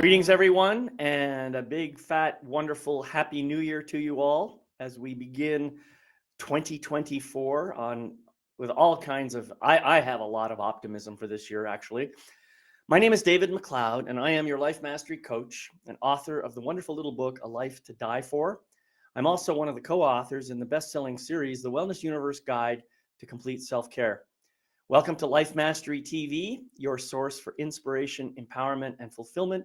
Greetings, everyone, and a big, fat, wonderful, happy new year to you all as we begin 2024 with all kinds of, I have a lot of optimism for this year, actually. My name is David McLeod, and I am your life mastery coach and author of the wonderful little book, A Life to Die For. I'm also one of the co-authors in the best-selling series, The Wellness Universe Guide to Complete Self-Care. Welcome to Life Mastery TV, your source for inspiration, empowerment, and fulfillment.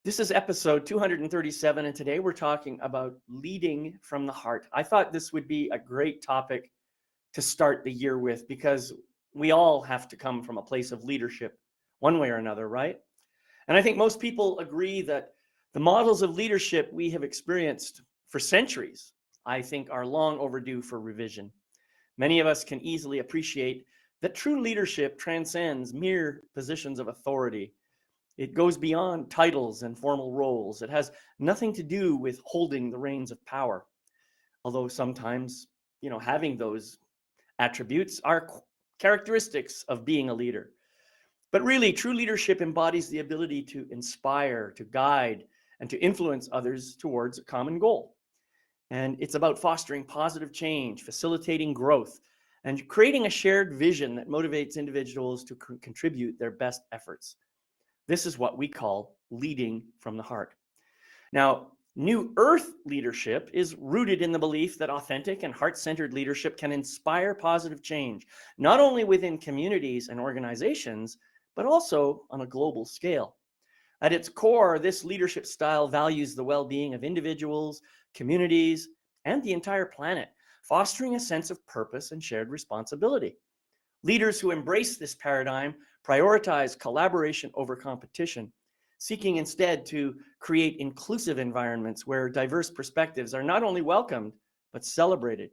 This is episode 237, and today we're talking about leading from the heart. I thought this would be a great topic to start the year with because we all have to come from a place of leadership one way or another, right? And I think most people agree that the models of leadership we have experienced for centuries, I think, are long overdue for revision. Many of us can easily appreciate that true leadership transcends mere positions of authority. It goes beyond titles and formal roles. It has nothing to do with holding the reins of power. Although sometimes, having those attributes are characteristics of being a leader. But really, true leadership embodies the ability to inspire, to guide, and to influence others towards a common goal. And it's about fostering positive change, facilitating growth, and creating a shared vision that motivates individuals to contribute their best efforts. This is what we call leading from the heart. Now, New Earth leadership is rooted in the belief that authentic and heart-centered leadership can inspire positive change, not only within communities and organizations, but also on a global scale. At its core, this leadership style values the well-being of individuals, communities, and the entire planet, fostering a sense of purpose and shared responsibility. Leaders who embrace this paradigm prioritize collaboration over competition, seeking instead to create inclusive environments where diverse perspectives are not only welcomed, but celebrated.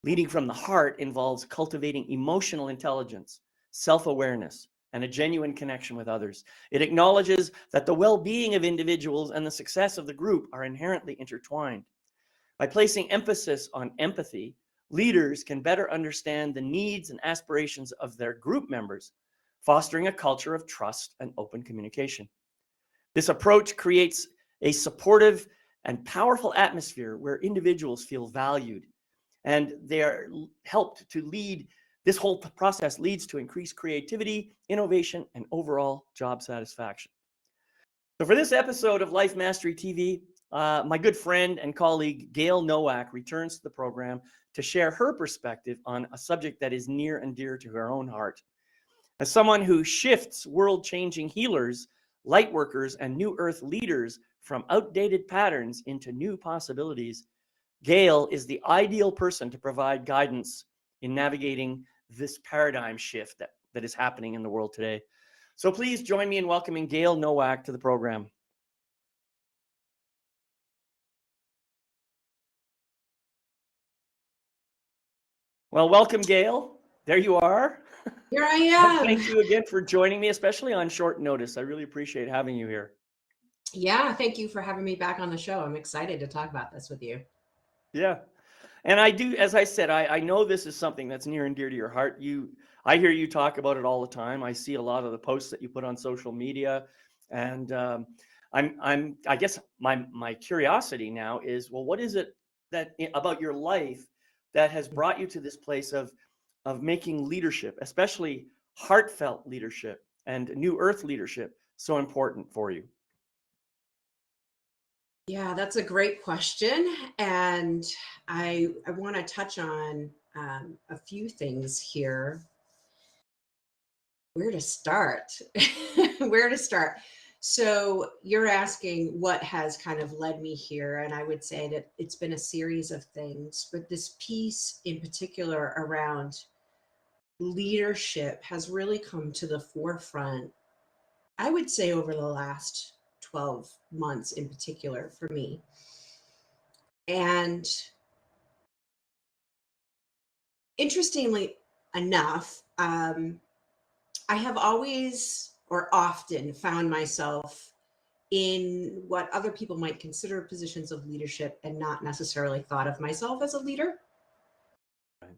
Leading from the heart involves cultivating emotional intelligence, self-awareness, and a genuine connection with others. It acknowledges that the well-being of individuals and the success of the group are inherently intertwined. By placing emphasis on empathy, leaders can better understand the needs and aspirations of their group members, fostering a culture of trust and open communication. This approach creates a supportive and powerful atmosphere where individuals feel valued, and they are helped to lead. This whole process leads to increased creativity, innovation, and overall job satisfaction. So for this episode of Life Mastery TV, my good friend and colleague Gayle Nowak returns to the program to share her perspective on a subject that is near and dear to her own heart. As someone who shifts world-changing healers, light workers, and new earth leaders from outdated patterns into new possibilities, Gayle is the ideal person to provide guidance in navigating this paradigm shift that is happening in the world today. So please join me in welcoming Gayle Nowak to the program. Well, welcome, Gayle. There you are. Here I am. Thank you again for joining me, especially on short notice. I really appreciate having you here. Yeah, thank you for having me back on the show. I'm excited to talk about this with you. Yeah. And I do, as I said, I know this is something that's near and dear to your heart. I hear you talk about it all the time. I see a lot of the posts that you put on social media, and I guess my curiosity now is, well, what is it that about your life that has brought you to this place of making leadership, especially heartfelt leadership and new earth leadership, so important for you? Yeah, that's a great question. And I want to touch on a few things here. Where to start? Where to start? So you're asking what has kind of led me here. And I would say that it's been a series of things, but this piece in particular around leadership has really come to the forefront, I would say, over the last 12 months in particular for me. And interestingly enough, I have always or often found myself in what other people might consider positions of leadership and not necessarily thought of myself as a leader. Right.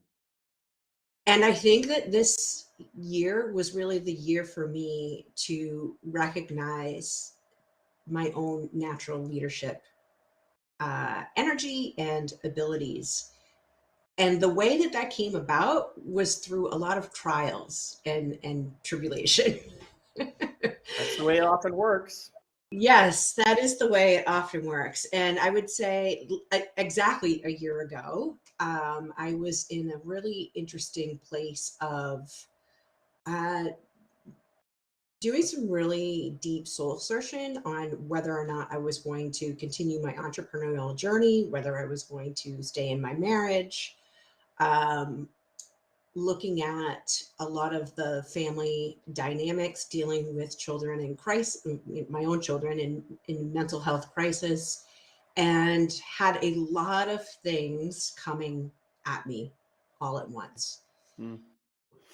And I think that this year was really the year for me to recognize my own natural leadership energy and abilities. And the way that that came about was through a lot of trials and tribulation. That's the way it often works. Yes, that is the way it often works. And I would say exactly a year ago, I was in a really interesting place of uh, doing some really deep soul searching on whether or not I was going to continue my entrepreneurial journey, whether I was going to stay in my marriage, um, looking at a lot of the family dynamics, dealing with children in crisis, my own children in mental health crisis, and had a lot of things coming at me all at once. Mm.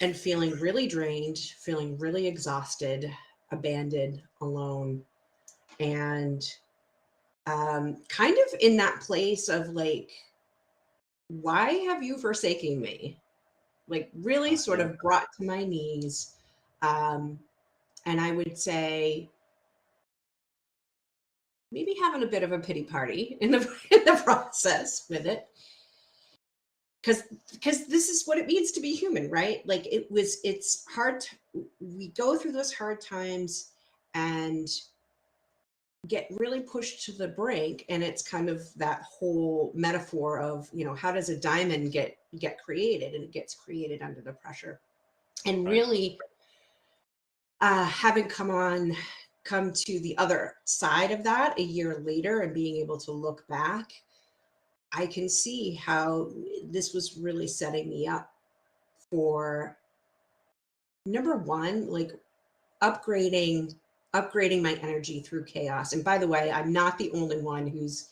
And feeling really drained, feeling really exhausted, abandoned, alone, and kind of in that place of like, why have you forsaken me? Like, really sort Yeah. of brought to my knees. Um, and I would say maybe having a bit of a pity party in the process with it. Because this is what it means to be human, right? Like it's hard we go through those hard times and get really pushed to the brink, and it's kind of that whole metaphor of, how does a diamond get created, and it gets created under the pressure. And Right. really having come to the other side of that a year later and being able to look back, I can see how this was really setting me up for, number one, like upgrading my energy through chaos. And by the way, I'm not the only one who's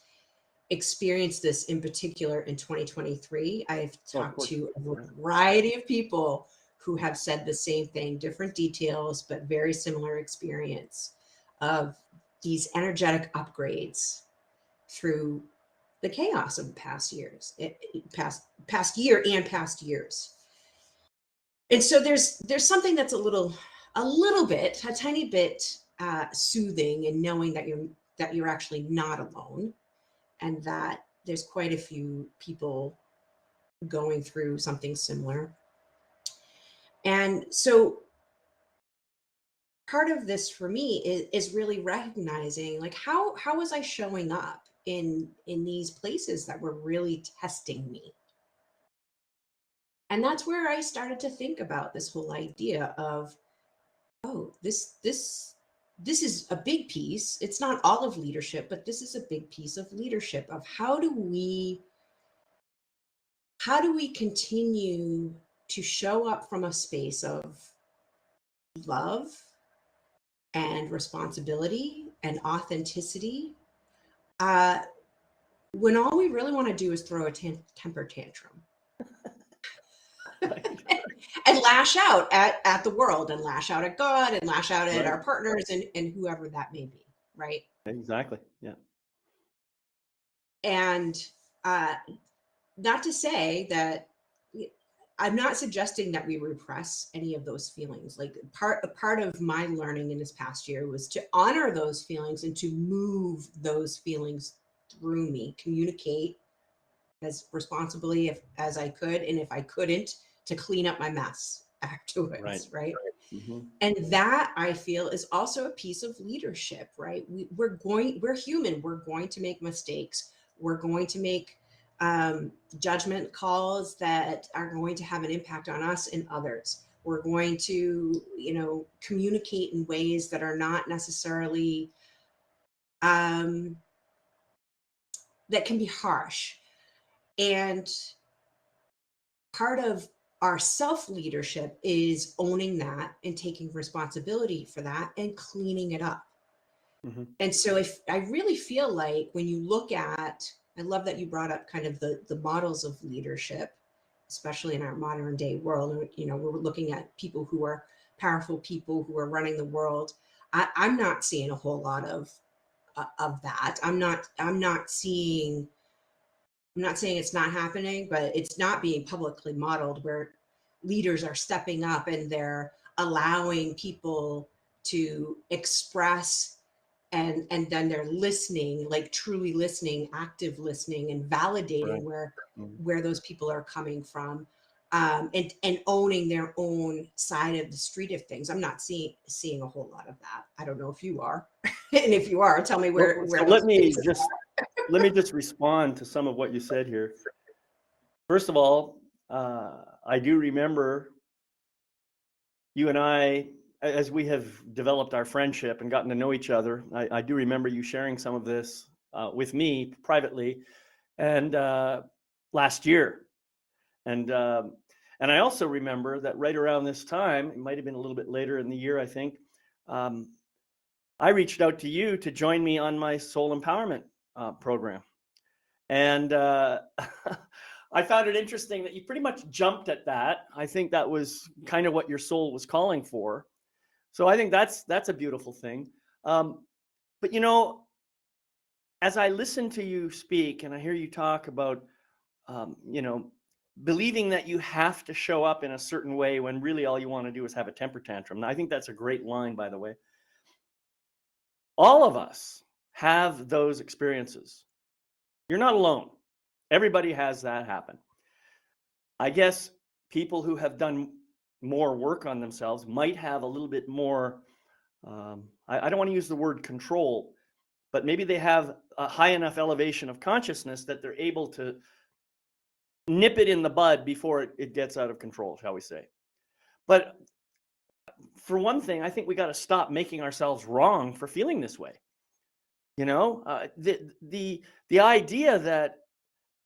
experienced this in particular in 2023. I've Oh, of talked course. to a Yeah. variety of people who have said the same thing, different details, but very similar experience of these energetic upgrades through the chaos of past years, past year and past years. And so there's something that's a tiny bit soothing, in knowing that you're actually not alone, and that there's quite a few people going through something similar. And so part of this for me is really recognizing, like, how was I showing up in these places that were really testing me. And that's where I started to think about this whole idea of, oh, this is a big piece. It's not all of leadership, but this is a big piece of leadership, of how do we continue to show up from a space of love and responsibility and authenticity, uh, when all we really want to do is throw a temper tantrum Right. and lash out at the world, and lash out at God, and lash out at Right. our partners, and whoever that may be, right? Exactly. Yeah. And uh, not to say that, I'm not suggesting that we repress any of those feelings. Like, a part of my learning in this past year was to honor those feelings and to move those feelings through me, communicate as responsibly as I could, and if I couldn't, to clean up my mess Right. afterwards, right? Mm-hmm. And that, I feel, is also a piece of leadership, right? We're human. We're going to make mistakes. We're going to make judgment calls that are going to have an impact on us and others. We're going to, communicate in ways that are not necessarily, um, that can be harsh. And part of our self leadership is owning that and taking responsibility for that and cleaning it up. Mm-hmm. And so, if I really feel like, when you look at, I love that you brought up kind of the models of leadership, especially in our modern day world. We're looking at people who are powerful, people who are running the world. I'm not seeing a whole lot of that. I'm not saying it's not happening, but it's not being publicly modeled, where leaders are stepping up and they're allowing people to express and then they're listening, like truly listening, active listening, and validating Right. where those people are coming from, and owning their own side of the street of things. I'm not seeing a whole lot of that. I don't know if you are, and if you are, tell me Well, where so those spaces. let me just respond to some of what you said here. First of all, I do remember you and I, as we have developed our friendship and gotten to know each other. I do remember you sharing some of this with me privately, and last year, and and I also remember that right around this time, it might have been a little bit later in the year, I think. Um, I reached out to you to join me on my soul empowerment program. And I found it interesting that you pretty much jumped at that. I think that was kind of what your soul was calling for. So I think that's a beautiful thing. But you know, as I listen to you speak and I hear you talk about, you know, believing that you have to show up in a certain way when really all you want to do is have a temper tantrum. And I think that's a great line, by the way. All of us have those experiences. You're not alone. Everybody has that happen. I guess people who have done more work on themselves might have a little bit more, I don't want to use the word control, but maybe they have a high enough elevation of consciousness that they're able to nip it in the bud before it gets out of control, shall we say. But for one thing, I think we got to stop making ourselves wrong for feeling this way. You know, the idea that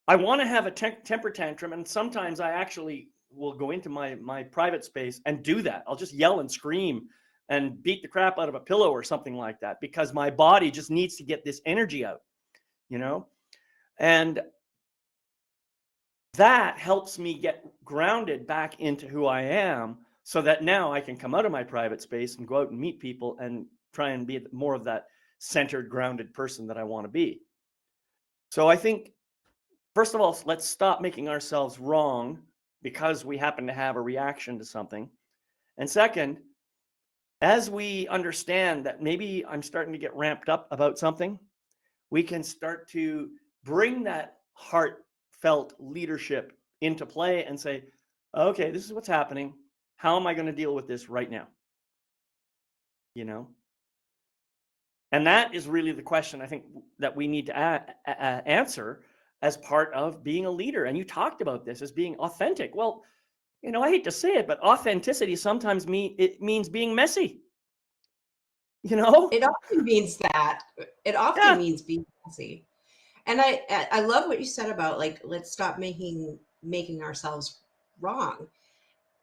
I want to have a temper tantrum, and sometimes I actually will go into my private space and do that. I'll just yell and scream and beat the crap out of a pillow or something like that because my body just needs to get this energy out, you know? And that helps me get grounded back into who I am so that now I can come out of my private space and go out and meet people and try and be more of that centered, grounded person that I want to be. So I think, first of all, let's stop making ourselves wrong because we happen to have a reaction to something. And second, as we understand that maybe I'm starting to get ramped up about something, we can start to bring that heartfelt leadership into play and say, okay, this is what's happening. How am I going to deal with this right now? You know? And that is really the question I think that we need to answer as part of being a leader. And you talked about this as being authentic. Well, you know, I hate to say it, but authenticity sometimes means being messy. You know? It often means that. It often Yeah, means being messy. And I love what you said about, like, let's stop making ourselves wrong.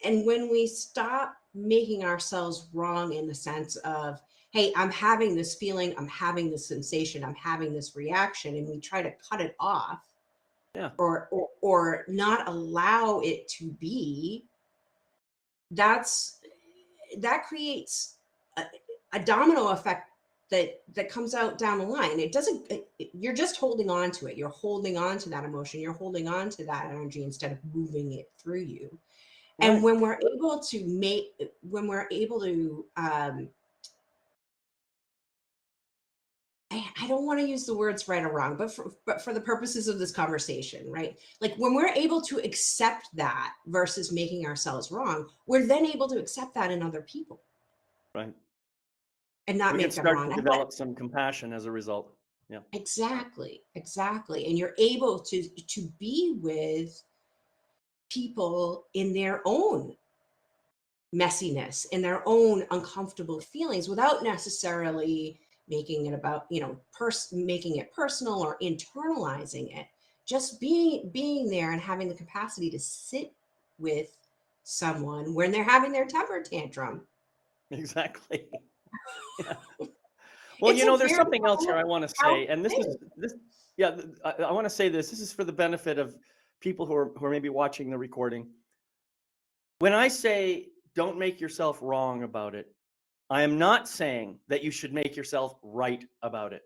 And when we stop making ourselves wrong in the sense of, hey, I'm having this feeling, I'm having this sensation, I'm having this reaction, and we try to cut it off, yeah, or not allow it to be, that creates a domino effect that comes out down the line. It doesn't, you're just holding on to it. You're holding on to that emotion. You're holding on to that energy instead of moving it through you. And right. when we're able to, I don't want to use the words right or wrong, but for the purposes of this conversation, right? Like when we're able to accept that versus making ourselves wrong, we're then able to accept that in other people Right. and not We can make them start wrong. to And what, develop some compassion as a result. Yeah. exactly. And you're able to be with people in their own messiness, in their own uncomfortable feelings, without necessarily making it about, making it personal or internalizing it. Just being there and having the capacity to sit with someone when they're having their temper tantrum. Exactly. Yeah. Well, It's you a know, there's very something else here I want to say, powerful and this is thing. this. Yeah, I want to say this. This is for the benefit of people who are maybe watching the recording. When I say don't make yourself wrong about it, I am not saying that you should make yourself right about it.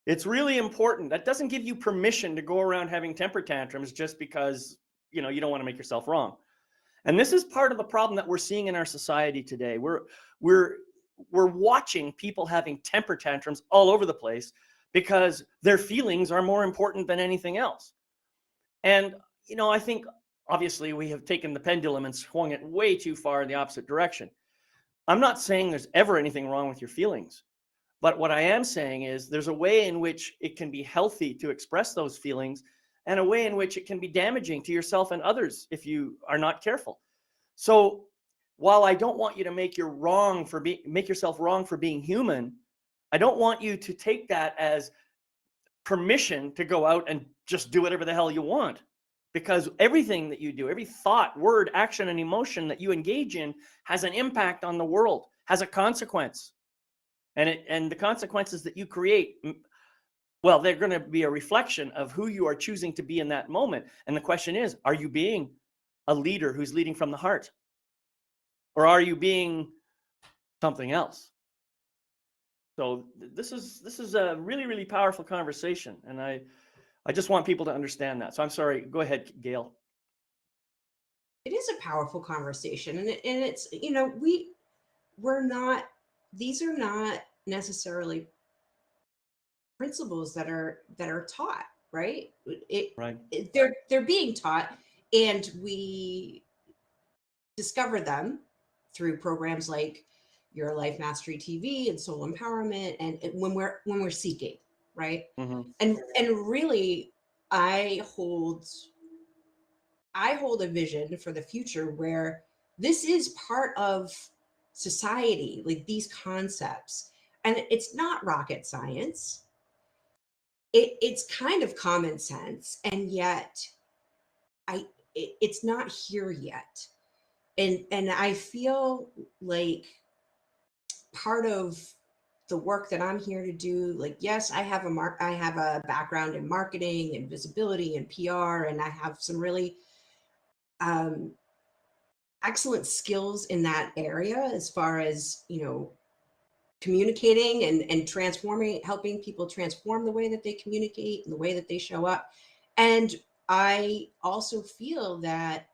It's really important. That doesn't give you permission to go around having temper tantrums just because, you don't want to make yourself wrong. And this is part of the problem that we're seeing in our society today. We're we're watching people having temper tantrums all over the place because their feelings are more important than anything else. And, I think obviously we have taken the pendulum and swung it way too far in the opposite direction. I'm not saying there's ever anything wrong with your feelings. But what I am saying is there's a way in which it can be healthy to express those feelings and a way in which it can be damaging to yourself and others if you are not careful. So while I don't want you to make yourself wrong for being human, I don't want you to take that as permission to go out and just do whatever the hell you want. Because everything that you do, every thought, word, action, and emotion that you engage in has an impact on the world, has a consequence. And the consequences that you create, well, they're going to be a reflection of who you are choosing to be in that moment. And the question is, are you being a leader who's leading from the heart? Or are you being something else? So this is a really, really powerful conversation. And I just want people to understand that. So I'm sorry. Go ahead, Gayle. It is a powerful conversation. And it's, we're not, these are not necessarily principles that are taught, right? Right. They're being taught, and we discover them through programs like Your Life Mastery TV and Soul Empowerment, and when we're seeking, right? Mm-hmm. And really, I hold a vision for the future where this is part of society, like these concepts, and it's not rocket science. It's kind of common sense, and yet it's not here yet. And I feel like part of the work that I'm here to do, like, yes, I have a background in marketing and visibility and PR, and I have some really excellent skills in that area as far as, communicating and transforming, helping people transform the way that they communicate and the way that they show up. And I also feel that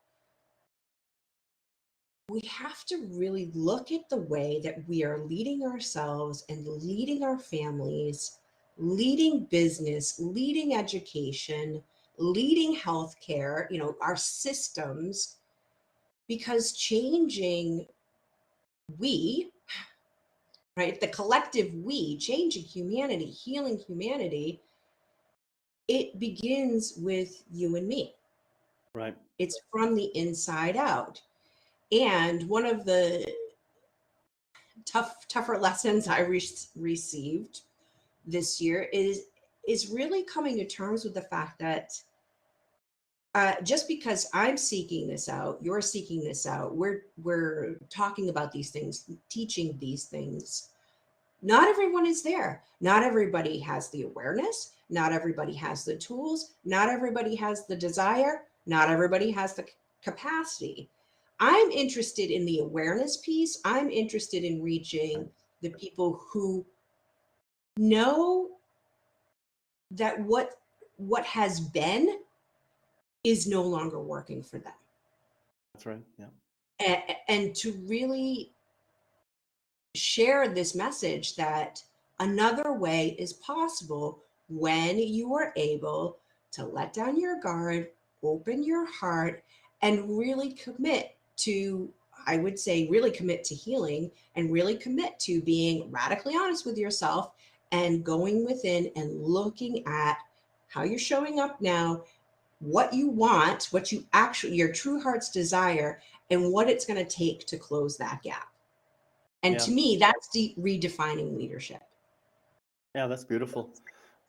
we have to really look at the way that we are leading ourselves and leading our families, leading business, leading education, leading healthcare, our systems, because changing we, right, the collective we, changing humanity, healing humanity, it begins with you and me. Right. It's from the inside out. And one of the tougher lessons I received this year is really coming to terms with the fact that just because I'm seeking this out, you're seeking this out, we're talking about these things, teaching these things. Not everyone is there. Not everybody has the awareness. Not everybody has the tools. Not everybody has the desire. Not everybody has the capacity. I'm interested in the awareness piece. I'm interested in reaching the people who know that what has been is no longer working for them. That's right. Yeah. And to really share this message that another way is possible when you are able to let down your guard, open your heart, and really commit to, I would say, really commit to healing and really commit to being radically honest with yourself and going within and looking at how you're showing up now, what you want, what you actually, your true heart's desire, and what it's going to take to close that gap. And to me, that's redefining leadership. Yeah, that's beautiful.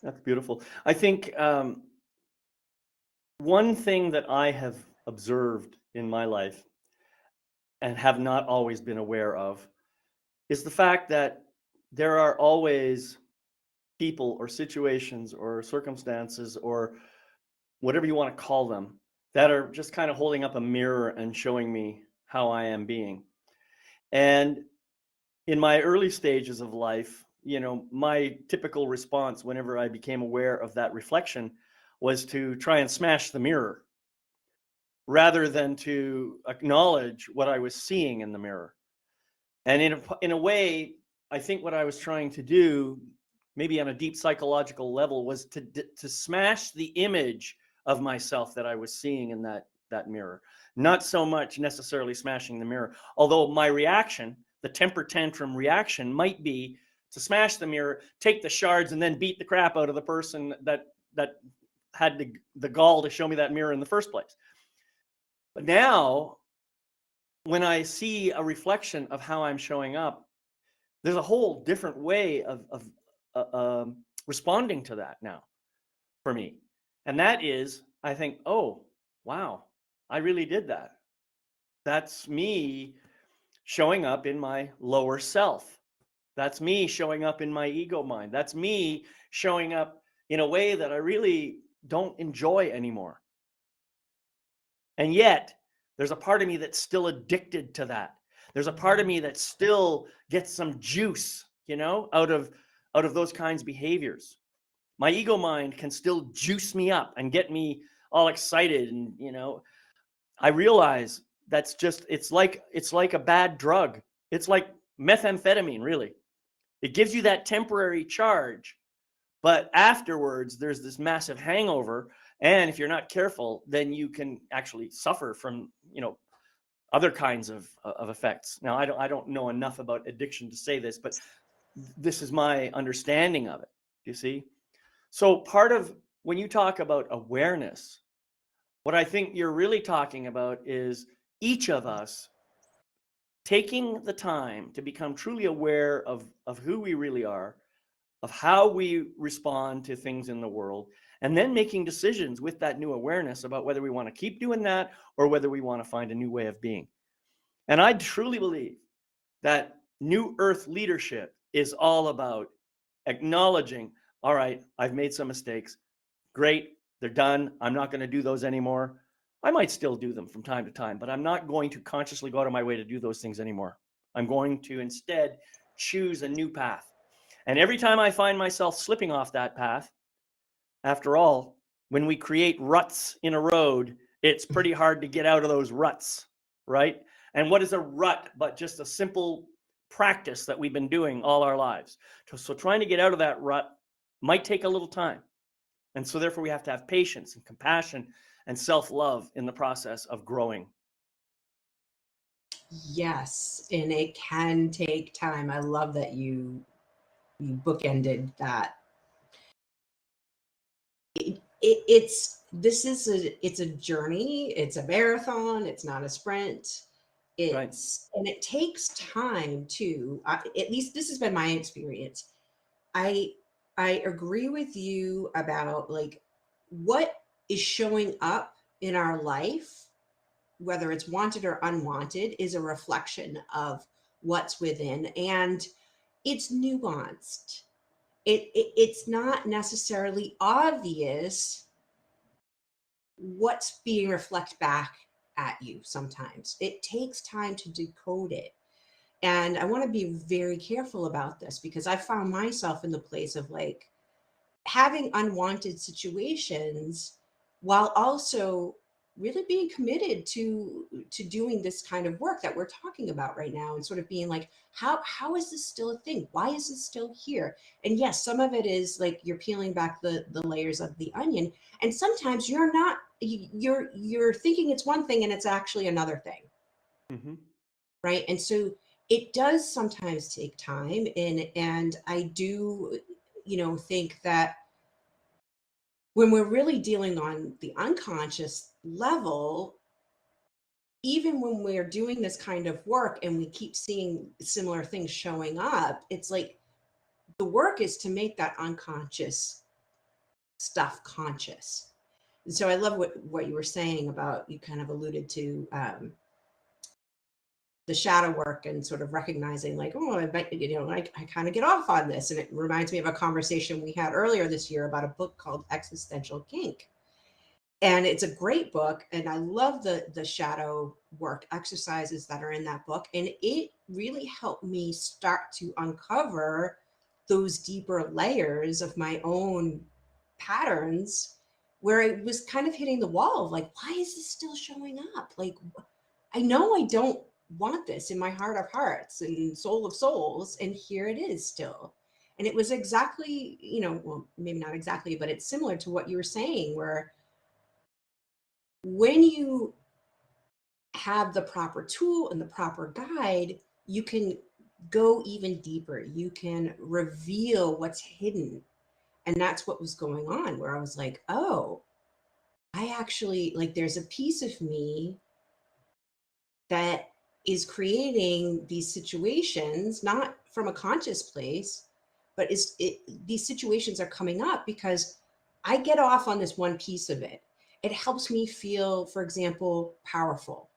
That's beautiful. I think one thing that I have observed in my life and have not always been aware of is the fact that there are always people or situations or circumstances or whatever you want to call them that are just kind of holding up a mirror and showing me how I am being. And in my early stages of life, my typical response whenever I became aware of that reflection was to try and smash the mirror rather than to acknowledge what I was seeing in the mirror. And in a way, I think what I was trying to do, maybe on a deep psychological level, was to smash the image of myself that I was seeing in that mirror. Not so much necessarily smashing the mirror, although my reaction, the temper tantrum reaction, might be to smash the mirror, take the shards, and then beat the crap out of the person that had the gall to show me that mirror in the first place. But now, when I see a reflection of how I'm showing up, there's a whole different way of responding to that now for me. And that is, I think, oh, wow, I really did that. That's me showing up in my lower self. That's me showing up in my ego mind. That's me showing up in a way that I really don't enjoy anymore. And yet, there's a part of me that's still addicted to that. There's a part of me that still gets some juice, out of those kinds of behaviors. My ego mind can still juice me up and get me all excited, and I realize it's like a bad drug. It's like methamphetamine, really. It gives you that temporary charge, but afterwards there's this massive hangover, and if you're not careful, then you can actually suffer from, other kinds of effects. Now, I don't know enough about addiction to say this, but this is my understanding of it. You see? So part of when you talk about awareness, what I think you're really talking about is each of us taking the time to become truly aware of who we really are, of how we respond to things in the world, and then making decisions with that new awareness about whether we want to keep doing that or whether we want to find a new way of being. And I truly believe that New Earth leadership is all about acknowledging, all right, I've made some mistakes. Great, they're done. I'm not going to do those anymore. I might still do them from time to time, but I'm not going to consciously go out of my way to do those things anymore. I'm going to instead choose a new path. And every time I find myself slipping off that path, after all, when we create ruts in a road, it's pretty hard to get out of those ruts, right? And what is a rut but just a simple practice that we've been doing all our lives? So trying to get out of that rut might take a little time. And so therefore we have to have patience and compassion and self-love in the process of growing. Yes, and it can take time. I love that you bookended that. It's a journey. It's a marathon. It's not a sprint. Right. And it takes time too. At least this has been my experience. I I agree with you about like what is showing up in our life, whether it's wanted or unwanted, is a reflection of what's within, and it's nuanced. It's not necessarily obvious what's being reflected back at you. Sometimes it takes time to decode it, and I want to be very careful about this because I found myself in the place of like having unwanted situations while also really being committed to doing this kind of work that we're talking about right now, and sort of being like, how is this still a thing? Why is this still here? And yes, some of it is like you're peeling back the layers of the onion, and sometimes you're not, you're thinking it's one thing and it's actually another thing. Mm-hmm. Right? And so it does sometimes take time, and I do, think that when we're really dealing on the unconscious level, even when we're doing this kind of work and we keep seeing similar things showing up, it's like the work is to make that unconscious stuff conscious. And so I love what you were saying about, you kind of alluded to the shadow work and sort of recognizing like, oh, I bet, I kind of get off on this. And it reminds me of a conversation we had earlier this year about a book called Existential Kink. And it's a great book, and I love the shadow work exercises that are in that book, and it really helped me start to uncover those deeper layers of my own patterns, where I was kind of hitting the wall of like, why is this still showing up? Like, I know I don't want this in my heart of hearts and soul of souls. And here it is still. And it was exactly, well, maybe not exactly, but it's similar to what you were saying, where when you have the proper tool and the proper guide, you can go even deeper. You can reveal what's hidden. And that's what was going on, where I was like, oh, I actually, like, there's a piece of me that is creating these situations, not from a conscious place, but these situations are coming up because I get off on this one piece of it. It helps me feel, for example, powerful,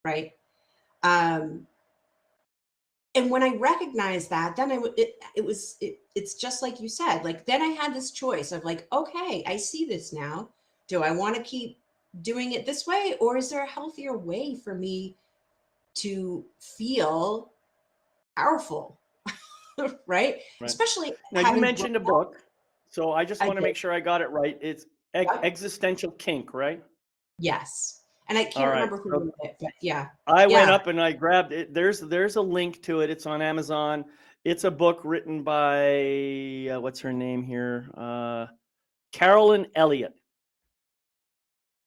right? Um, and when I recognized that, then it's just like you said, like, then I had this choice of like, okay, I see this now. Do I want to keep doing it this way, or is there a healthier way for me to feel powerful? Right? Right. Especially Now, you having grown mentioned a up. book, so I just I want to did. make sure I got it right. It's Yep. Existential Kink, right? Yes. And I All can't right. remember who So wrote it, but yeah. I went Yeah. up and I grabbed it. There's a link to it. It's on Amazon. It's a book written by what's her name here? Carolyn Elliott.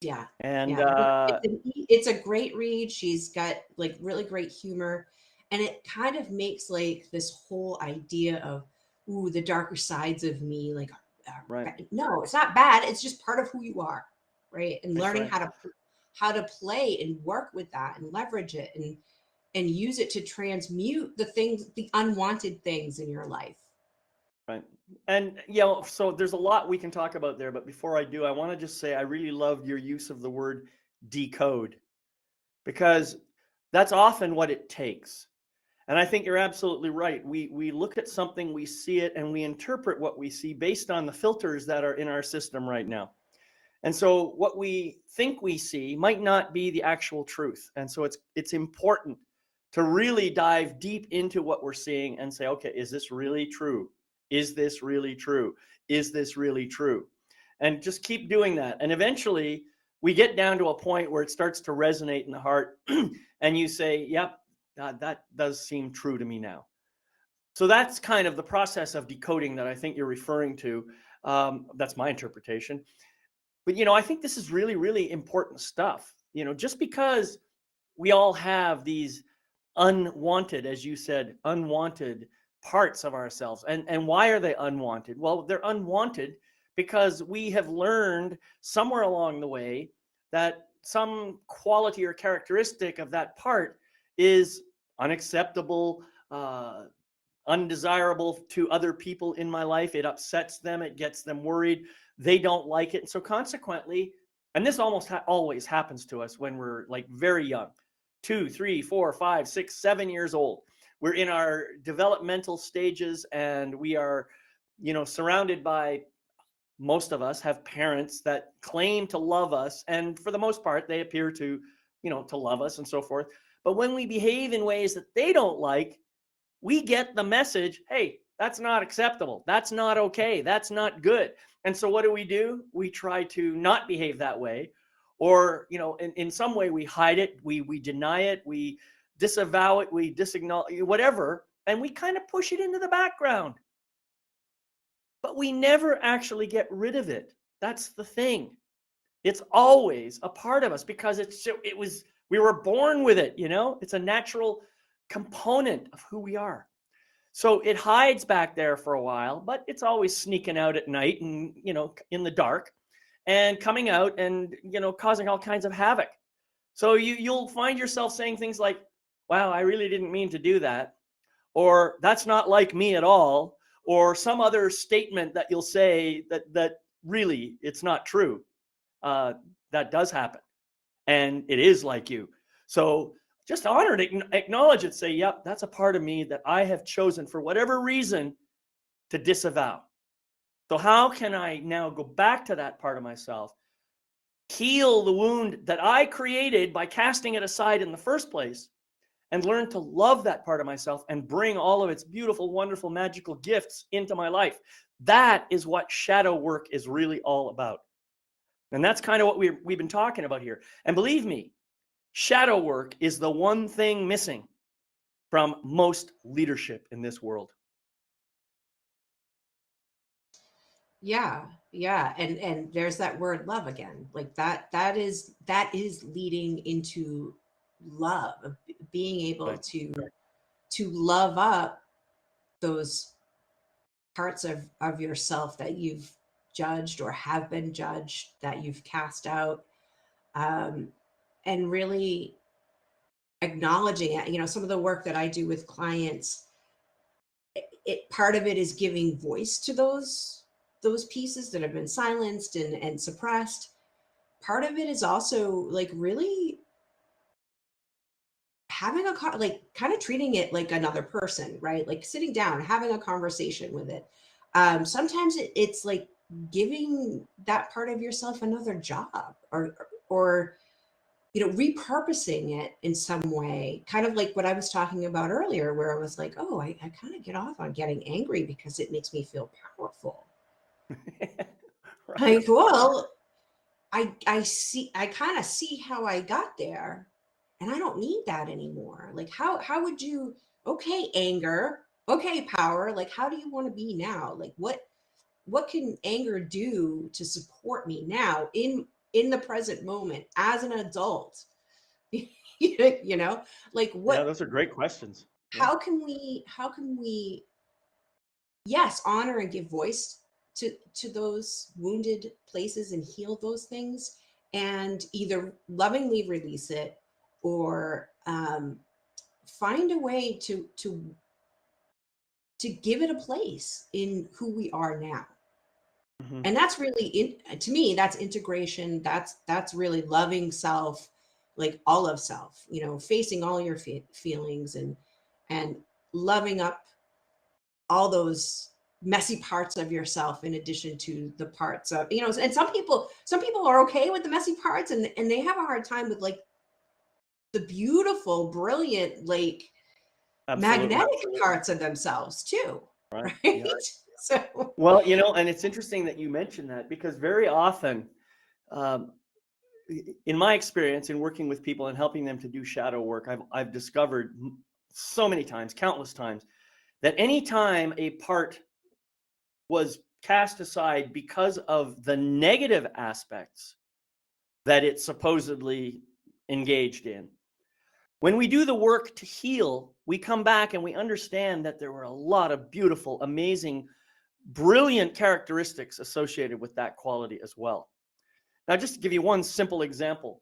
Yeah. And Yeah. It's a great read. She's got like really great humor. And it kind of makes like this whole idea of, ooh, the darker sides of me, like, right, no, it's not bad. It's just part of who you are. Right. And that's learning right. how to play and work with that and leverage it and use it to transmute the things, the unwanted things in your life. Right. And so there's a lot we can talk about there, but before I do, I want to just say I really loved your use of the word decode, because that's often what it takes. And I think you're absolutely right. We look at something, we see it, and we interpret what we see based on the filters that are in our system right now. And so what we think we see might not be the actual truth. And so it's important to really dive deep into what we're seeing and say, okay, is this really true? Is this really true? Is this really true? And just keep doing that. And eventually we get down to a point where it starts to resonate in the heart and you say, yep, that does seem true to me now. So that's kind of the process of decoding that I think you're referring to. That's my interpretation. But I think this is really, really important stuff. Just because we all have these unwanted, as you said, unwanted parts of ourselves. And why are they unwanted? Well, they're unwanted because we have learned somewhere along the way that some quality or characteristic of that part is unacceptable, undesirable to other people in my life. It upsets them, it gets them worried, they don't like it. And so consequently, and this almost always happens to us when we're like very young, 2, 3, 4, 5, 6, 7 years old. We're in our developmental stages and we are surrounded by, most of us have parents that claim to love us, and for the most part they appear to to love us and so forth. But when we behave in ways that they don't like, we get the message, hey, that's not acceptable. That's not okay. That's not good. And so what do? We try to not behave that way. Or, in some way we hide it, we deny it, we disavow it, we disacknowledge, whatever, and we kind of push it into the background. But we never actually get rid of it. That's the thing. It's always a part of us because we were born with it, It's a natural component of who we are. So it hides back there for a while, but it's always sneaking out at night and, in the dark and coming out and, causing all kinds of havoc. So you'll find yourself saying things like, wow, I really didn't mean to do that. Or that's not like me at all. Or some other statement that you'll say that really it's not true. Uh, that does happen. And it is like you. So just honor it, acknowledge it, say, yep, that's a part of me that I have chosen for whatever reason to disavow. So how can I now go back to that part of myself, heal the wound that I created by casting it aside in the first place, and learn to love that part of myself and bring all of its beautiful, wonderful, magical gifts into my life? That is what shadow work is really all about. And that's kind of what we've been talking about here. And believe me, Shadow work is the one thing missing from most leadership in this world. Yeah, yeah, and there's that word love again. Like that is leading into love, of being able Right. to love up those parts of yourself that you've judged or have been judged, that you've cast out, um, and really acknowledging it. You know, some of the work that I do with clients, it part of it is giving voice to those pieces that have been silenced and suppressed. Part of it is also like really having like kind of treating it like another person, right? Like sitting down, having a conversation with it. Sometimes it's like giving that part of yourself another job, or repurposing it in some way, kind of like what I was talking about earlier, where I was like, oh, I kind of get off on getting angry because it makes me feel powerful. Right. Like, well, I kind of see how I got there, and I don't need that anymore. Like, how would you? Okay, anger. Okay, power. Like, how do you want to be now? Like, what can anger do to support me now in the present moment as an adult? you know, like Yeah, what? those are great questions. Yeah. How can we yes, honor and give voice to those wounded places and heal those things, and either lovingly release it, or find a way to give it a place in who we are now. Hmm. And that's really to me, that's integration. That's really loving self, like all of self, facing all your feelings, and loving up all those messy parts of yourself, in addition to the parts of, and some people are okay with the messy parts, and they have a hard time with like the beautiful, brilliant, like Absolutely. magnetic parts of themselves too. Right. Right. Yeah. So Well, and it's interesting that you mentioned that, because very often, um, in my experience in working with people and helping them to do shadow work, I've discovered so many times, countless times, that anytime a part was cast aside because of the negative aspects that it supposedly engaged in, when we do the work to heal, we come back and we understand that there were a lot of beautiful, amazing, brilliant characteristics associated with that quality as well. Now, just to give you one simple example,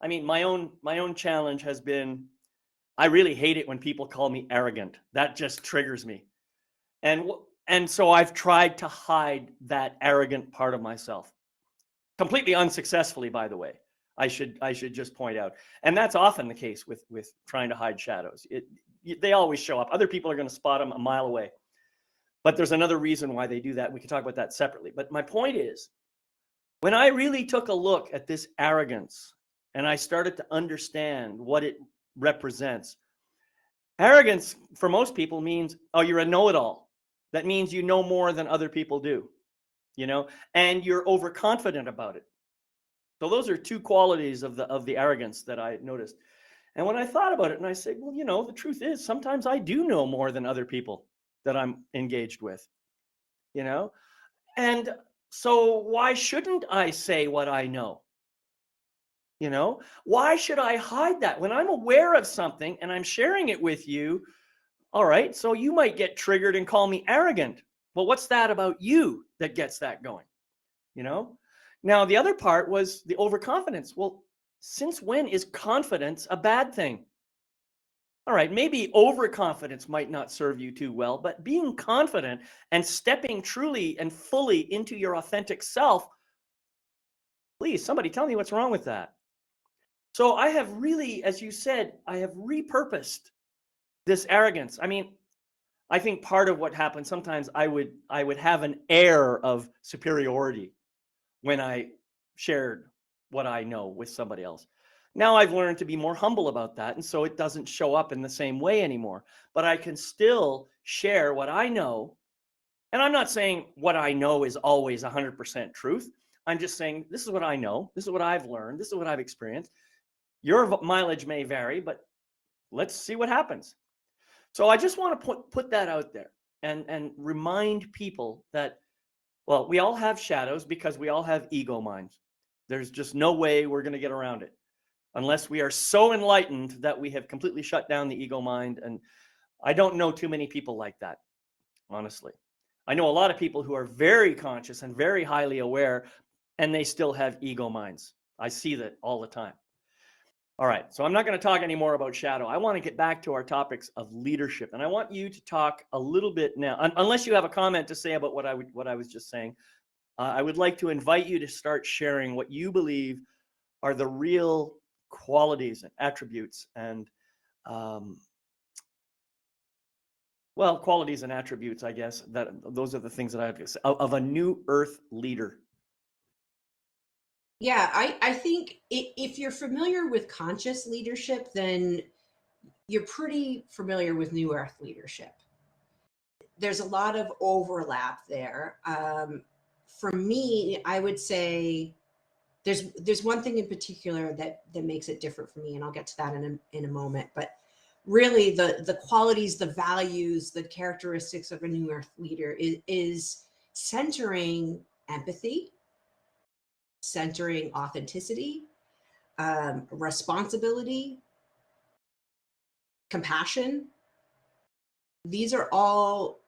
I mean, my own challenge has been, I really hate it when people call me arrogant. That just triggers me. And and so I've tried to hide that arrogant part of myself, completely unsuccessfully, by the way. I should just point out. And that's often the case with trying to hide shadows. They always show up. Other people are going to spot them a mile away. But there's another reason why they do that. We can talk about that separately. But my point is, when I really took a look at this arrogance and I started to understand what it represents, arrogance for most people means, oh, you're a know-it-all. That means you know more than other people do, and you're overconfident about it. So those are two qualities of the arrogance that I noticed. And when I thought about it, and I said, well, the truth is sometimes I do know more than other people that I'm engaged with, you know? And so why shouldn't I say what I know? Why should I hide that when I'm aware of something and I'm sharing it with you? All right, so you might get triggered and call me arrogant. Well, what's that about you that gets that going? You know? Now, the other part was the overconfidence. Well, since when is confidence a bad thing? All right, maybe overconfidence might not serve you too well, but being confident and stepping truly and fully into your authentic self, please, somebody tell me what's wrong with that. So I have really, as you said, I have repurposed this arrogance. I mean, I think part of what happened sometimes, I would have an air of superiority when I shared what I know with somebody else. Now I've learned to be more humble about that, and so it doesn't show up in the same way anymore. But I can still share what I know, and I'm not saying what I know is always 100% truth. I'm just saying this is what I know, this is what I've learned, this is what I've experienced. Your mileage may vary, but let's see what happens. So I just want to put that out there and remind people that, well, we all have shadows because we all have ego minds. There's just no way we're going to get around it unless we are so enlightened that we have completely shut down the ego mind. And I don't know too many people like that, honestly. I know a lot of people who are very conscious and very highly aware, and they still have ego minds. I see that all the time. All right, so I'm not going to talk anymore about shadow. I want to get back to our topics of leadership, and I want you to talk a little bit now, unless you have a comment to say about what I was just saying. I would like to invite you to start sharing what you believe are the real qualities and attributes and well, qualities and attributes, I guess, that those are the things that I have to say of a new earth leader. Yeah, I think if you're familiar with conscious leadership, then you're pretty familiar with New Earth leadership. There's a lot of overlap there. For me, I would say there's one thing in particular that makes it different for me, and I'll get to that in a moment. But really, the qualities, the values, the characteristics of a New Earth leader is centering empathy, centering authenticity, responsibility, compassion. These are all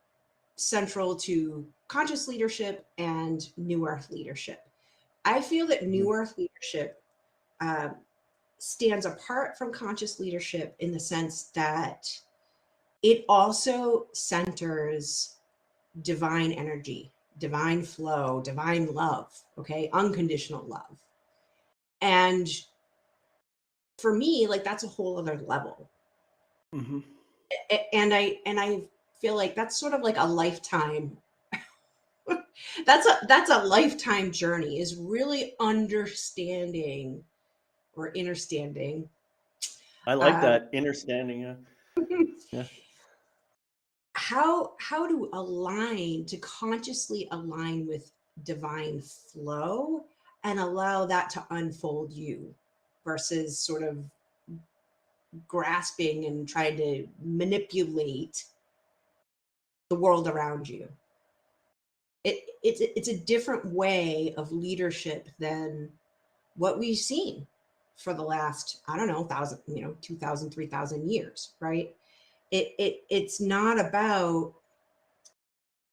central to conscious leadership and New Earth leadership. I feel that New Earth leadership uh, stands apart from conscious leadership in the sense that it also centers divine energy, divine flow, divine love, okay, unconditional love. And for me, like that's a whole other level. Mm-hmm. And I feel like that's sort of like a lifetime that's a lifetime journey, is really understanding or understanding I like um, that understanding. Yeah. Yeah. how to align, to consciously align with divine flow and allow that to unfold you versus sort of grasping and trying to manipulate the world around you. It's a different way of leadership than what we've seen for the last, I don't know, 2,000, 3,000 years, right? It's not about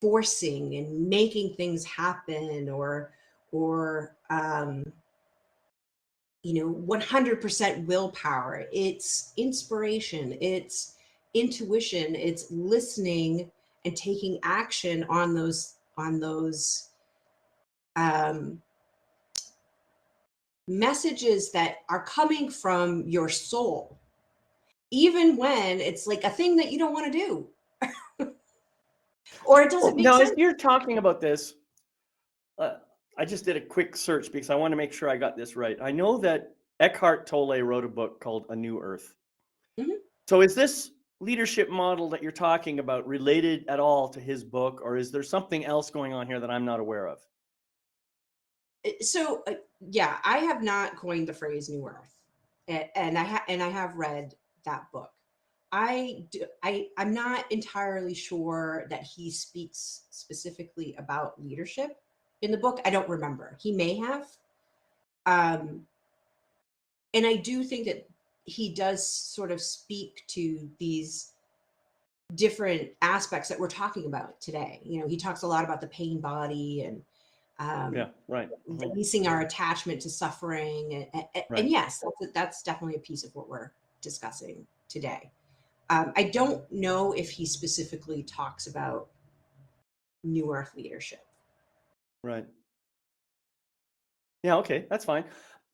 forcing and making things happen or 100% willpower. It's inspiration, it's intuition, it's listening and taking action on those um, messages that are coming from your soul, even when it's like a thing that you don't want to do or it Well, doesn't make now, as sense. you're talking about this, uh, I just did a quick search because I want to make sure I got this right. I know that Eckhart Tolle wrote a book called A New Earth. Mhm. So is this leadership model that you're talking about related at all to his book, or is there something else going on here that I'm not aware of? So yeah, I have not coined the phrase New Earth, and I have read that book. I'm not entirely sure that he speaks specifically about leadership in the book. I don't remember. He may have. Um, and I do think that he does sort of speak to these different aspects that we're talking about today. He talks a lot about the pain body and um, Yeah, right. Mhm. releasing our attachment to suffering. And Right. yes, that's definitely a piece of what we're discussing today. I don't know if he specifically talks about New Earth leadership. Right. Yeah, okay, that's fine.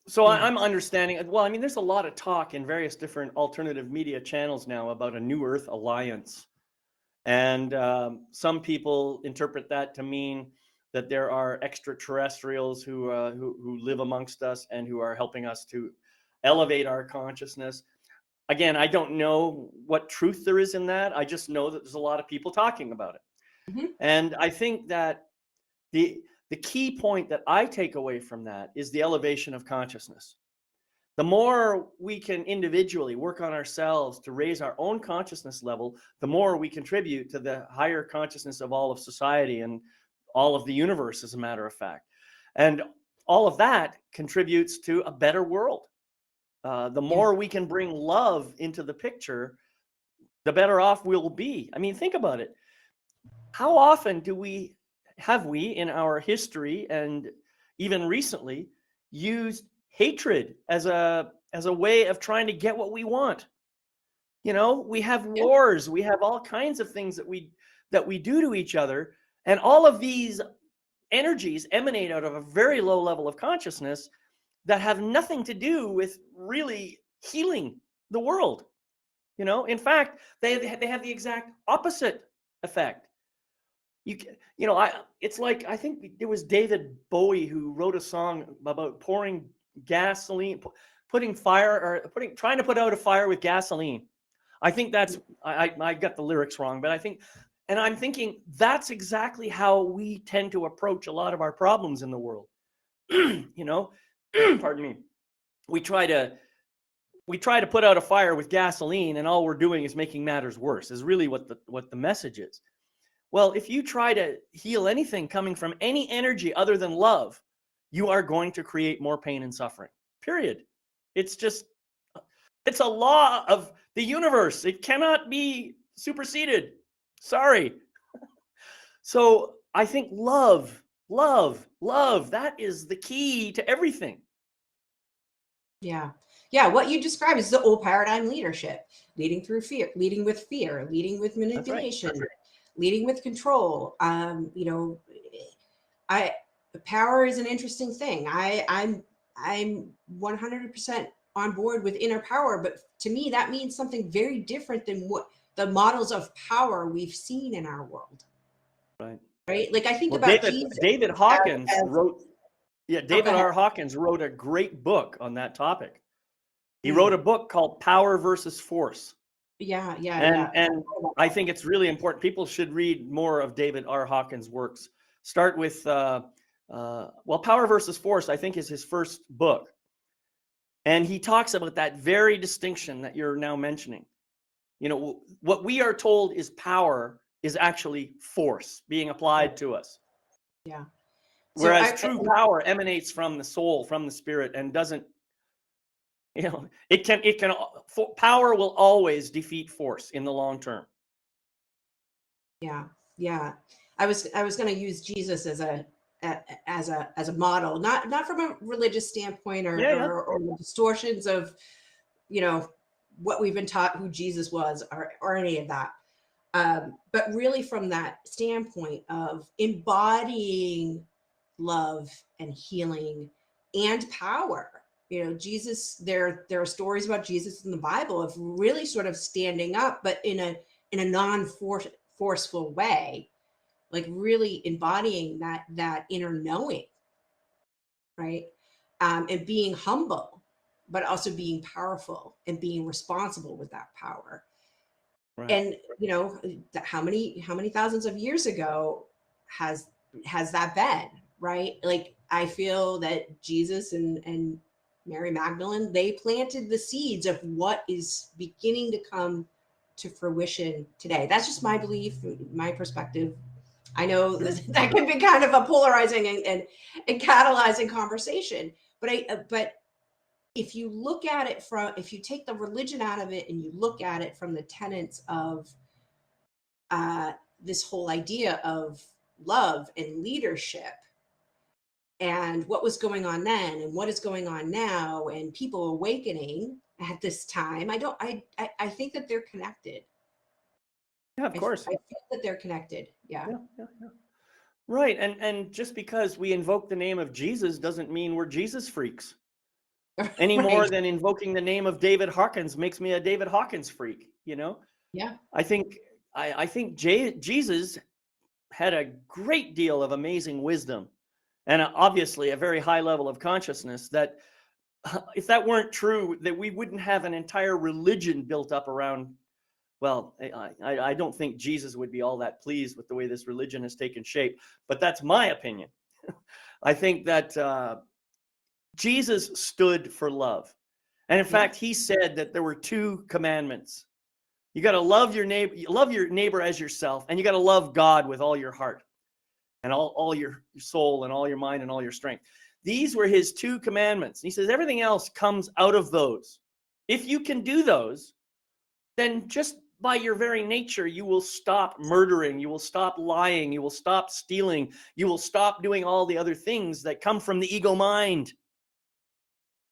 So Yeah. I'm understanding. Well, I mean, there's a lot of talk in various different alternative media channels now about a New Earth alliance. And some people interpret that to mean that there are extraterrestrials who live amongst us and who are helping us to elevate our consciousness. Again, I don't know what truth there is in that. I just know that there's a lot of people talking about it. Mhm. And I think that the the key point that I take away from that is the elevation of consciousness. The more we can individually work on ourselves to raise our own consciousness level, the more we contribute to the higher consciousness of all of society and all of the universe, as a matter of fact. And all of that contributes to a better world. The Yeah. more we can bring love into the picture, the better off we'll be. I mean, think about it. How often have we in our history and even recently used hatred as a way of trying to get what we want? You know, we have Yeah. wars, we have all kinds of things that we do to each other, and all of these energies emanate out of a very low level of consciousness that have nothing to do with really healing the world. In fact, they have the exact opposite effect. It's like, I think it was David Bowie who wrote a song about pouring gasoline, putting fire, or trying to put out a fire with gasoline. I think that's, I got the lyrics wrong, but I'm thinking that's exactly how we tend to approach a lot of our problems in the world. you know, Pardon me. We try to put out a fire with gasoline, and all we're doing is making matters worse. Is really what the message is. Well, if you try to heal anything coming from any energy other than love, you are going to create more pain and suffering. Period. It's just, it's a law of the universe. It cannot be superseded. Sorry. So I think love, love, love, that is the key to everything. Yeah. Yeah. What you describe is the old paradigm leadership, leading through fear, leading with fear, leading with That's right. manipulation, leading with control. I Power is an interesting thing. I'm 100% on board with inner power, but to me that means something very different than what the models of power we've seen in our world. Right. Right? Like I think Well, about David Jesus David Hawkins as wrote yeah, oh, go David ahead. R. Hawkins wrote a great book on that topic. He wrote Mm. a book called Power versus Force. Yeah, yeah, And yeah. and I think it's really important. People should read more of David R. Hawkins' works. Start with Power versus Force, I think, is his first book. And he talks about that very distinction that you're now mentioning. What we are told is power is actually force being applied to us. Yeah. So Whereas true power emanates from the soul, from the spirit, and doesn't, power will always defeat force in the long term. yeah, yeah. I was going to use Jesus as a model, not from a religious standpoint or, Yeah, yeah. or the distortions of you know what we've been taught who Jesus was or any of that. But really from that standpoint of embodying love and healing and power. Jesus, there are stories about Jesus in the Bible of really sort of standing up, but in a non-forceful way, like really embodying that inner knowing, right? And being humble, but also being powerful and being responsible with that power. Right. And how many thousands of years ago has that been, right? Like I feel that Jesus and Mary Magdalene, they planted the seeds of what is beginning to come to fruition today. That's just my belief, my perspective. I know that can be kind of a polarizing and catalyzing conversation, but if you look at it if you take the religion out of it and you look at it from the tenets of this whole idea of love and leadership and what was going on then and what is going on now and people awakening at this time, I think that they're connected. Yeah, of course. I feel that they're connected. Yeah. Yeah, yeah, yeah. Right. And just because we invoke the name of Jesus doesn't mean we're Jesus freaks. Any more Right. than invoking the name of David Hawkins makes me a David Hawkins freak. Yeah. I think Jesus had a great deal of amazing wisdom and obviously a very high level of consciousness that if that weren't true, that we wouldn't have an entire religion built up around. Well, I don't think Jesus would be all that pleased with the way this religion has taken shape, but that's my opinion. I think that Jesus stood for love. And in Yeah. fact, he said that there were 2 commandments. You got to love your neighbor as yourself, and you got to love God with all your heart and all your soul and all your mind and all your strength. These were his 2 commandments. And he says everything else comes out of those. If you can do those, then just by your very nature, you will stop murdering, you will stop lying, you will stop stealing, you will stop doing all the other things that come from the ego mind.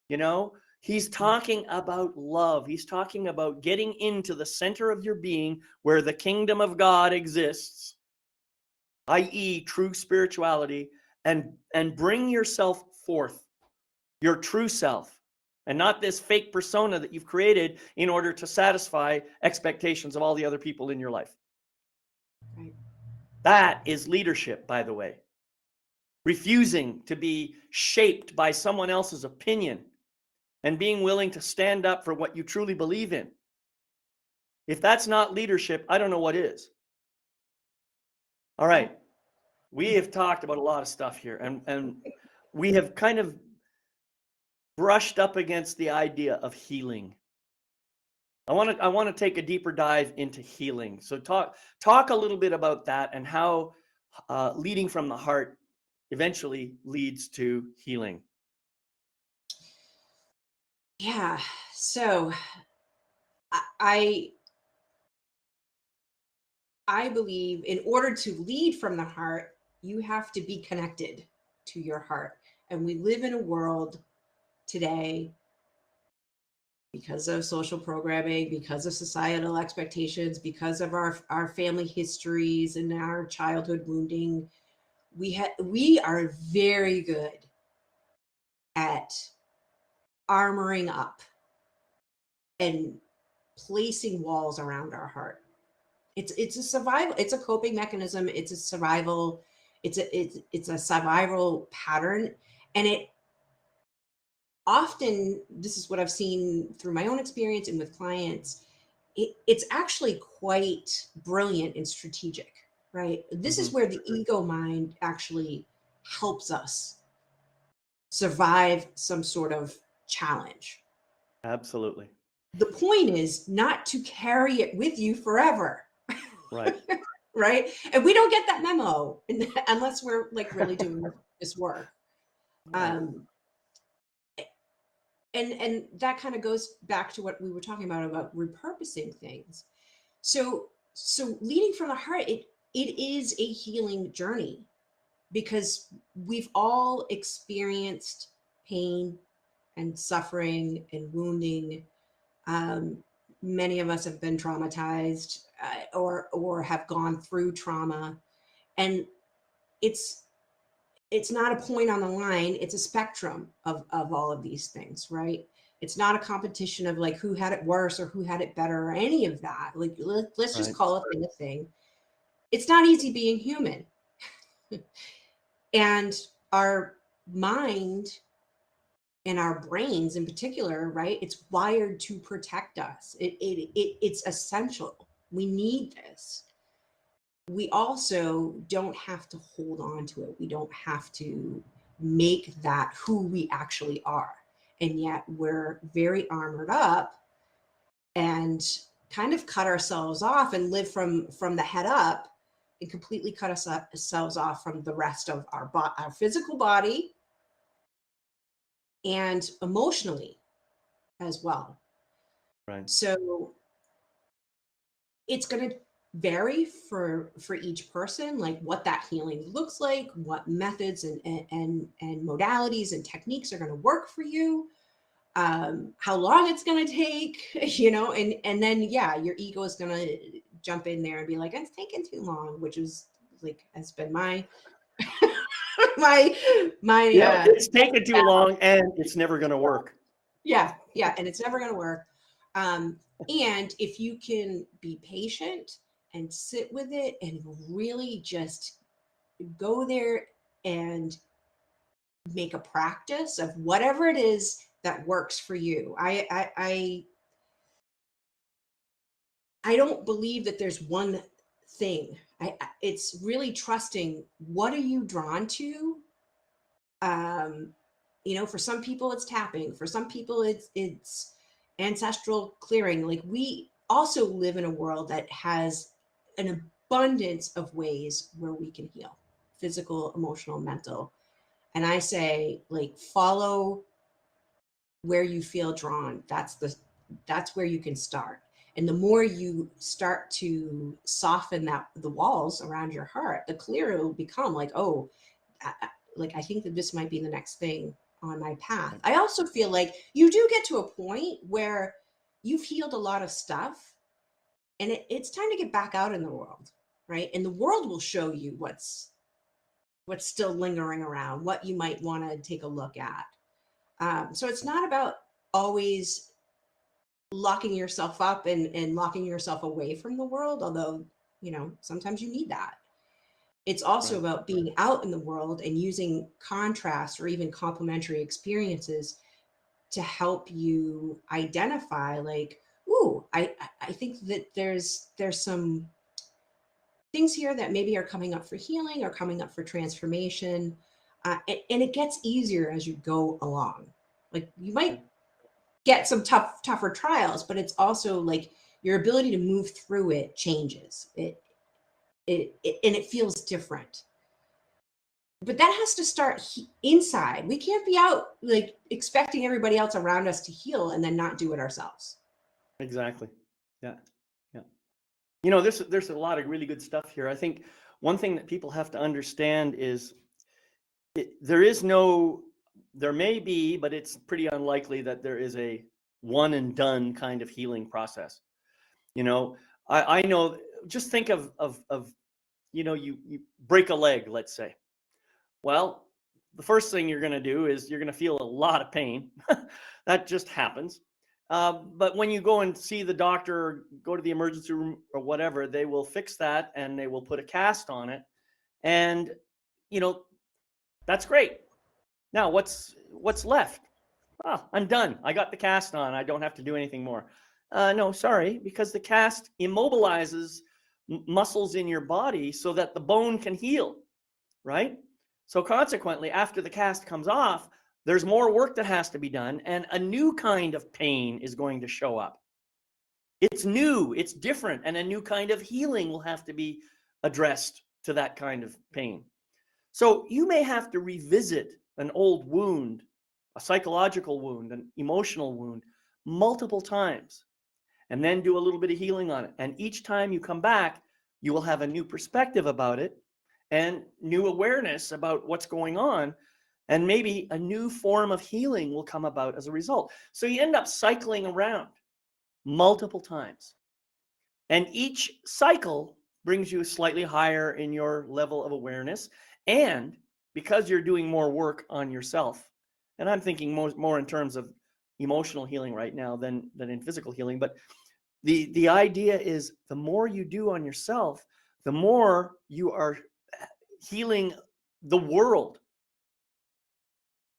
You know, he's talking about love. He's talking about getting into the center of your being where the kingdom of God exists, i.e., true spirituality, and bring yourself forth, your true self, and not this fake persona that you've created in order to satisfy expectations of all the other people in your life. Right. That is leadership, by the way. Refusing to be shaped by someone else's opinion and being willing to stand up for what you truly believe in. If that's not leadership, I don't know what is. All right. We have talked about a lot of stuff here, and we have kind of brushed up against the idea of healing. I want to take a deeper dive into healing. So talk a little bit about that and how leading from the heart eventually leads to healing. Yeah. So I I believe in order to lead from the heart, you have to be connected to your heart. And we live in a world today, because of social programming, because of societal expectations, because of our family histories and our childhood wounding, we are very good at armoring up and placing walls around our heart. It's a survival, it's a coping mechanism, it's a survival, it's a survival pattern. And it often, this is what I've seen through my own experience and with clients, it's actually quite brilliant and strategic, right? This is where the ego mind actually helps us survive some sort of challenge. Absolutely. The point is not to carry it with you forever. Right. Right. And we don't get that memo unless we're like really doing this work. Right. And that kind of goes back to what we were talking about repurposing things. So leading from the heart, it is a healing journey, because we've all experienced pain and suffering and wounding. Many of us have been traumatized, or have gone through trauma, and it's not a point on the line, it's a spectrum of all of these things, right? It's not a competition of like who had it worse or who had it better or any of that. Like let's just Right. call a thing a thing. It's not easy being human. And our mind and our brains in particular, right, it's wired to protect us. It's essential, we need this. We also don't have to hold on to it. We don't have to make that who we actually are. And yet we're very armored up and kind of cut ourselves off and live from the head up, and completely cut ourselves off from the rest of our physical body and emotionally as well. Right. So it's going to vary for each person, like what that healing looks like, what methods and modalities and techniques are going to work for you, how long it's going to take, and then yeah, your ego is going to jump in there and be like, it's taking too long, which is like has been my my Yeah, it's taken too long and it's never going to work. yeah, and it's never going to work. And if you can be patient and sit with it and really just go there and make a practice of whatever it is that works for you. I don't believe that there's one thing. It's really trusting, what are you drawn to? For some people it's tapping, for some people it's ancestral clearing. Like, we also live in a world that has an abundance of ways where we can heal: physical, emotional, mental. And I say, like, follow where you feel drawn. That's where you can start. And the more you start to soften the walls around your heart, the clearer it will become. Like, oh, like, I think that this might be the next thing on my path. I also feel like you do get to a point where you've healed a lot of stuff, and it's time to get back out in the world, right? And the world will show you what's still lingering around, what you might want to take a look at. So it's not about always locking yourself up and locking yourself away from the world, although, sometimes you need that. It's also Right. about being out in the world and using contrast or even complementary experiences to help you identify, like, ooh, I think that there's some things here that maybe are coming up for healing or coming up for transformation. And it gets easier as you go along. Like, you might get some tougher trials, but it's also like your ability to move through it changes. And it feels different. But that has to start inside. We can't be out, like, expecting everybody else around us to heal and then not do it ourselves. Exactly. Yeah. Yeah. There's a lot of really good stuff here. I think one thing that people have to understand is there may be, but it's pretty unlikely that there is a one and done kind of healing process. You know, I know, just think of you break a leg, let's say. Well, the first thing you're going to do is you're going to feel a lot of pain. That just happens. But when you go and see the doctor or go to the emergency room or whatever, they will fix that and they will put a cast on it. And, you know, that's great. Now, what's left? Oh, I'm done. I got the cast on. I don't have to do anything more. No, sorry, because the cast immobilizes muscles in your body so that the bone can heal, right? So consequently, after the cast comes off, there's more work that has to be done, and a new kind of pain is going to show up. It's new, it's different, and a new kind of healing will have to be addressed to that kind of pain. So you may have to revisit an old wound, a psychological wound, an emotional wound, multiple times, and then do a little bit of healing on it. And each time you come back, you will have a new perspective about it and new awareness about what's going on. And maybe a new form of healing will come about as a result. So you end up cycling around multiple times. And each cycle brings you slightly higher in your level of awareness. And because you're doing more work on yourself, and I'm thinking more in terms of emotional healing right now than in physical healing, but the idea is the more you do on yourself, the more you are healing the world.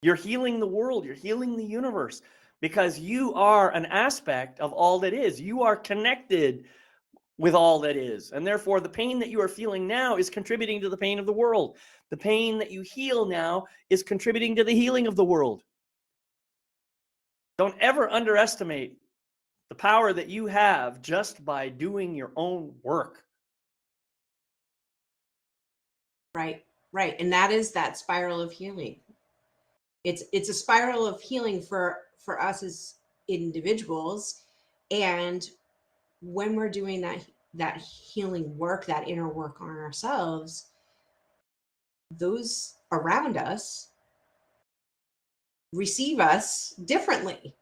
You're healing the world, you're healing the universe, because you are an aspect of all that is. You are connected with all that is. And therefore, the pain that you are feeling now is contributing to the pain of the world. The pain that you heal now is contributing to the healing of the world. Don't ever underestimate the power that you have just by doing your own work. Right, right. And that is that spiral of healing. It's a spiral of healing for us as individuals. And when we're doing that healing work, that inner work on ourselves, those around us receive us differently.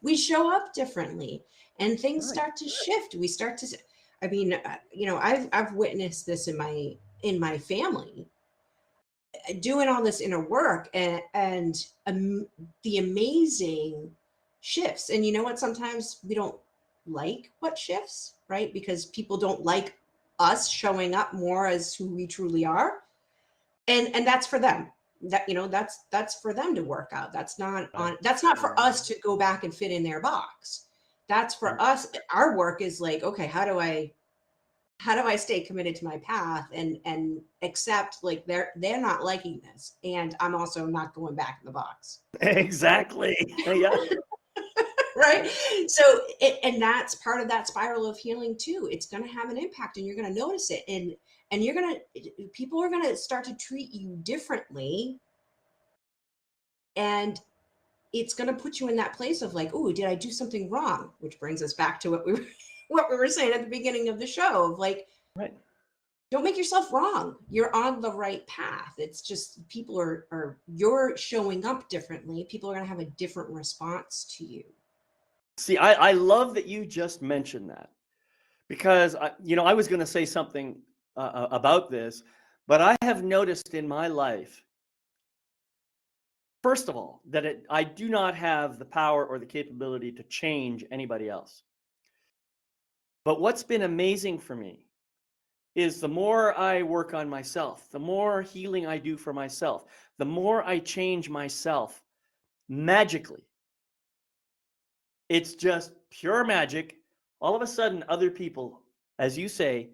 We show up differently, and things Right. start to shift. We start to, I mean, I've witnessed this in my family, doing all this inner work, and the amazing shifts. And you know what? Sometimes we don't like what shifts, right? Because people don't like us showing up more as who we truly are, and that's for them. That's for them to work out. Right. That's not for us to go back and fit in their box. That's for Right. us. Our work is like, okay, how how do I stay committed to my path and accept like they're not liking this, and I'm also not going back in the box. Exactly. Yeah. Right. So and that's part of that spiral of healing too. It's going to have an impact, and you're going to notice it, and you're going to people are going to start to treat you differently, and it's going to put you in that place of like, oh, did I do something wrong? Which brings us back to what we were what we were saying at the beginning of the show of like, Right. don't make yourself wrong. You're on the right path. It's just people are you're showing up differently. People are going to have a different response to you. See, I love that you just mentioned that, because I was going to say something about this, but I have noticed in my life, first of all, that I do not have the power or the capability to change anybody else. But what's been amazing for me is the more I work on myself, the more healing I do for myself, the more I change myself magically. It's just pure magic. All of a sudden, other people, as you say,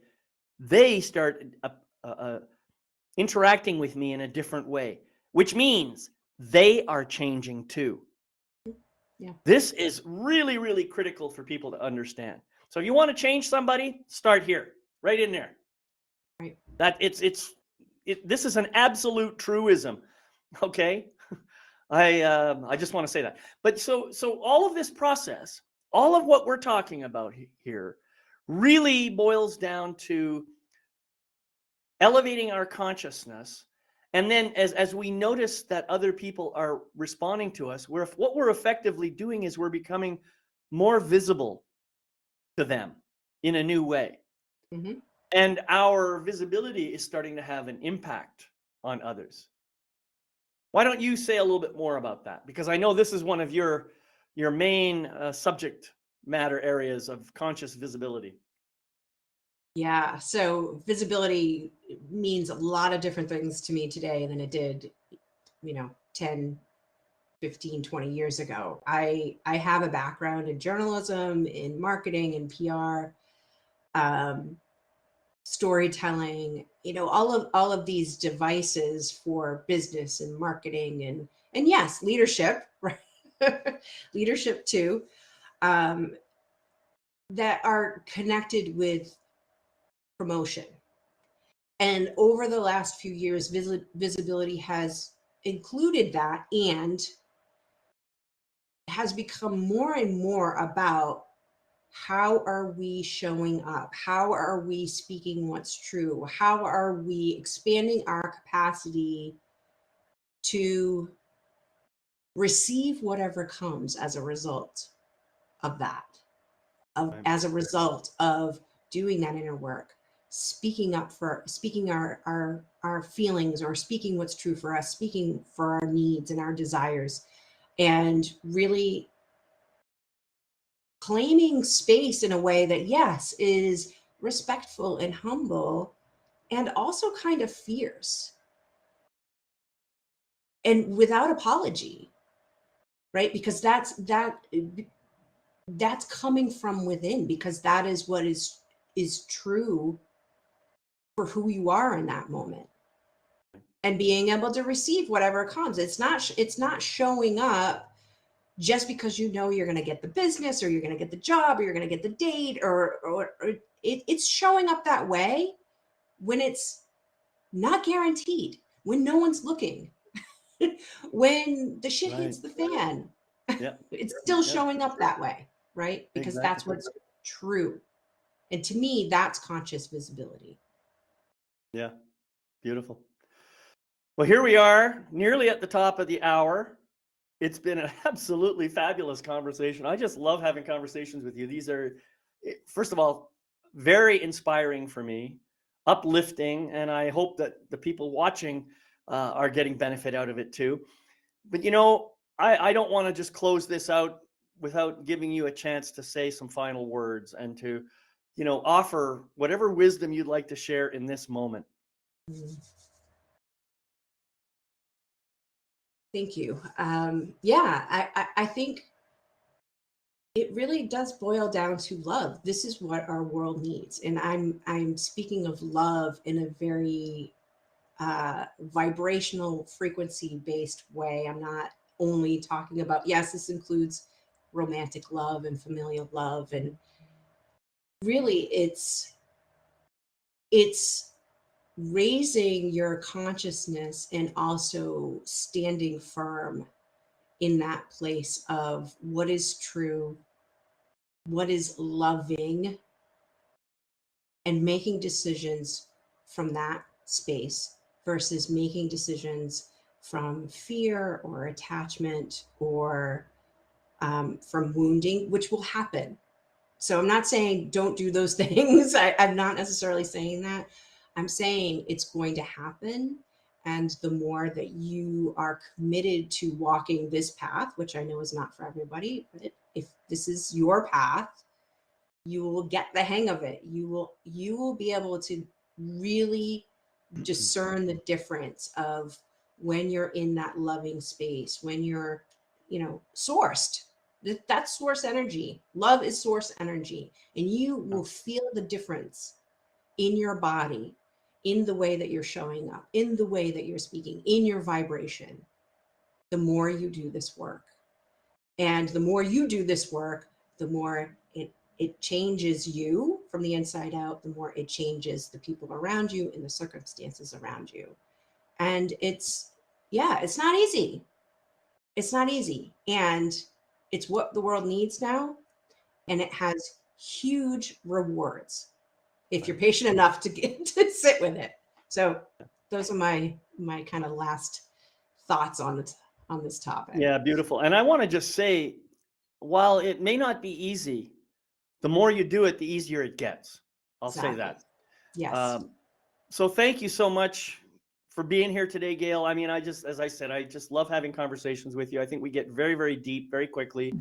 they start interacting with me in a different way, which means they are changing too. Yeah. This is really, really critical for people to understand. So if you want to change somebody, start here, right in there. Right. That this is an absolute truism. Okay. I just want to say that. But so all of this process, all of what we're talking about here really boils down to elevating our consciousness. And then as we notice that other people are responding to us, what we're effectively doing is we're becoming more visible to them in a new way. Mm-hmm. And our visibility is starting to have an impact on others. Why don't you say a little bit more about that? Because I know this is one of your main subject matter areas of conscious visibility. Yeah. So visibility means a lot of different things to me today than it did, 10, 15, 20 years ago. I have a background in journalism, in marketing and PR, storytelling, all of these devices for business and marketing and yes, leadership, right? Leadership too, um, that are connected with promotion. And over the last few years, visibility has included that and has become more and more about how are we showing up? How are we speaking what's true? How are we expanding our capacity to receive whatever comes as a result of that, Right. as a result of doing that inner work, speaking our feelings, or speaking what's true for us, speaking for our needs and our desires, and really claiming space in a way that, yes, is respectful and humble and also kind of fierce and without apology, right? Because that's coming from within, because that is what is true for who you are in that moment, and being able to receive whatever comes. It's not showing up just because you're going to get the business, or you're going to get the job, or you're going to get the date, or it's showing up that way when it's not guaranteed, when no one's looking, when the shit Right. hits the fan. Yeah. It's still Yeah. showing up that way, right? Because Exactly. that's what's true. And to me, that's conscious visibility. Yeah. Beautiful. Well, here we are, nearly at the top of the hour. It's been an absolutely fabulous conversation. I just love having conversations with you. These are, first of all, very inspiring for me, uplifting, and I hope that the people watching are getting benefit out of it too. But I don't want to just close this out without giving you a chance to say some final words and to, offer whatever wisdom you'd like to share in this moment. Mm. Thank you. Yeah, I think it really does boil down to love. This is what our world needs. And I'm speaking of love in a very vibrational frequency based way. I'm not only talking about, yes, this includes romantic love and familial love. And really it's raising your consciousness and also standing firm in that place of what is true, what is loving, and making decisions from that space versus making decisions from fear or attachment or from wounding, which will happen. So I'm not saying don't do those things. I'm not necessarily saying that. I'm saying it's going to happen. And the more that you are committed to walking this path, which I know is not for everybody, but if this is your path, you will get the hang of it. You will be able to really discern the difference of when you're in that loving space, when you're, sourced. That's source energy. Love is source energy. And you will feel the difference in your body, in the way that you're showing up, in the way that you're speaking, in your vibration, the more you do this work. And the more you do this work, the more it changes you from the inside out, the more it changes the people around you and the circumstances around you. And it's not easy. It's not easy. And it's what the world needs now. And it has huge rewards if you're patient enough to get to sit with it. So those are my kind of last thoughts on this topic. Yeah, beautiful. And I want to just say, while it may not be easy, the more you do it, the easier it gets. I'll say that. Yes. So thank you so much for being here today, Gayle. I mean, as I said, I just love having conversations with you. I think we get very, very deep very quickly.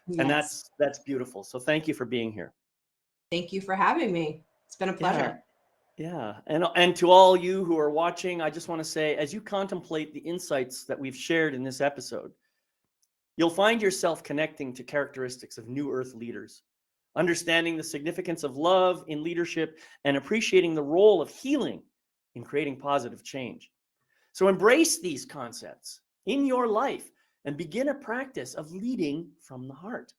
Yes. And that's beautiful. So thank you for being here. Thank you for having me. It's been a pleasure. Yeah. And to all you who are watching, I just want to say, as you contemplate the insights that we've shared in this episode, you'll find yourself connecting to characteristics of New Earth leaders, understanding the significance of love in leadership, and appreciating the role of healing in creating positive change. So embrace these concepts in your life and begin a practice of leading from the heart.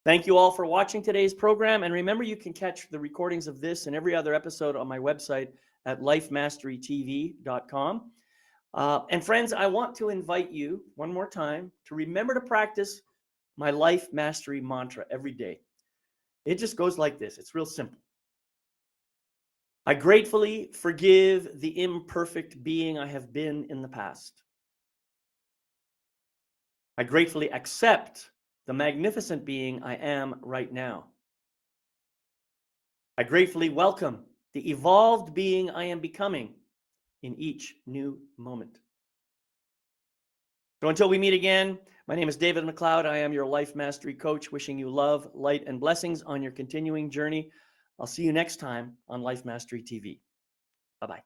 Thank you all for watching today's program. And remember, you can catch the recordings of this and every other episode on my website at lifemasterytv.com. And friends, I want to invite you one more time to remember to practice my life mastery mantra every day. It just goes like this. It's real simple. I gratefully forgive the imperfect being I have been in the past. I gratefully accept the magnificent being I am right now. I gratefully welcome the evolved being I am becoming in each new moment. So until we meet again, my name is David McLeod. I am your life mastery coach, wishing you love, light, and blessings on your continuing journey. I'll see you next time on Life Mastery TV. Bye-bye.